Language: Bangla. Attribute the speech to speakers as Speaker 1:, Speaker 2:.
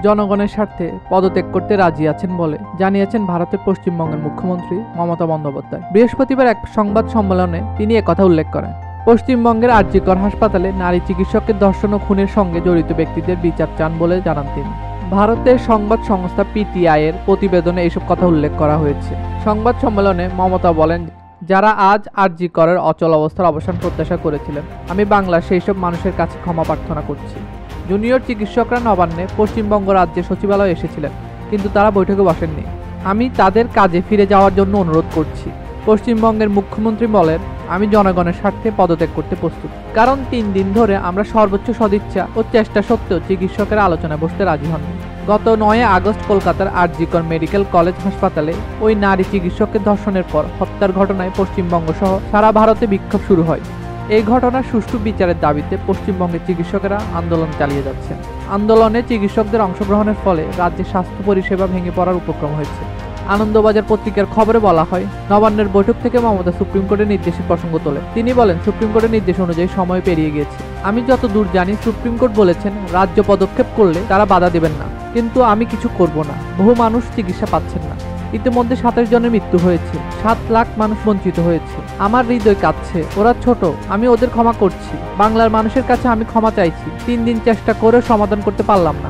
Speaker 1: জনগণের স্বার্থে পদত্যাগ করতে রাজি আছেন বলে জানিয়েছেন ভারতের পশ্চিমবঙ্গের মুখ্যমন্ত্রী মমতা বন্দ্যোপাধ্যায়। বৃহস্পতিবার এক সংবাদ সম্মেলনে তিনি একথা উল্লেখ করেন। পশ্চিমবঙ্গের আর.জি.কর হাসপাতালে নারী চিকিৎসকের ধর্ষণ ও খুনের সঙ্গে জড়িত ব্যক্তিদের বিচার চান বলে জানান তিনি। ভারতের সংবাদ সংস্থা পিটিআই এর প্রতিবেদনে এসব কথা উল্লেখ করা হয়েছে। সংবাদ সম্মেলনে মমতা বলেন, যারা আজ আর.জি.করের অচল অবস্থার অবসান প্রত্যাশা করেছিলেন, আমি বাংলার সেই সব মানুষের কাছে ক্ষমা প্রার্থনা করছি। জুনিয়র চিকিৎসকরা নবান্নে পশ্চিমবঙ্গ রাজ্যের সচিবালয়ে এসেছিলেন, কিন্তু তারা বৈঠকে বসেননি। আমি তাদের কাজে ফিরে যাওয়ার জন্য অনুরোধ করছি। পশ্চিমবঙ্গের মুখ্যমন্ত্রী বলেন, আমি জনগণের স্বার্থে পদত্যাগ করতে প্রস্তুত, কারণ 3 দিন ধরে আমরা সর্বোচ্চ সদিচ্ছা ও চেষ্টা সত্ত্বেও চিকিৎসকের আলোচনায় বসতে রাজি হননি। গত 9 আগস্ট কলকাতার আর.জি.কর মেডিকেল কলেজ হাসপাতালে ওই নারী চিকিৎসকের ধর্ষণের পর হত্যার ঘটনায় পশ্চিমবঙ্গ সহ সারা ভারতে বিক্ষোভ শুরু হয়। এই ঘটনার সুষ্ঠু বিচারের দাবিতে পশ্চিমবঙ্গের চিকিৎসকেরা আন্দোলন চালিয়ে যাচ্ছেন। আন্দোলনে চিকিৎসকদের অংশগ্রহণের ফলে রাজ্যে স্বাস্থ্য পরিষেবা ভেঙে পড়ার উপক্রম হয়েছে। আনন্দবাজার পত্রিকার খবরে বলা হয়, নবান্নের বৈঠক থেকে মমতা সুপ্রিম কোর্টের নির্দেশের প্রসঙ্গ তোলে। তিনি বলেন, সুপ্রিম কোর্টের নির্দেশ অনুযায়ী সময় পেরিয়ে গিয়েছে। আমি যত দূর জানি সুপ্রিম কোর্ট বলেছেন রাজ্য পদক্ষেপ করলে তারা বাধা দেবেন না, কিন্তু আমি কিছু করব না। বহু মানুষ চিকিৎসা পাচ্ছেন না। ইতিমধ্যে 27 জনের মৃত্যু হয়েছে, 7 লাখ মানুষ বঞ্চিত হয়েছে। আমার হৃদয় কাঁদছে। ওরা ছোট, আমি ওদের ক্ষমা করছি। বাংলার মানুষের কাছে আমি ক্ষমা চাইছি। 3 দিন চেষ্টা করেও সমাধান করতে পারলাম না।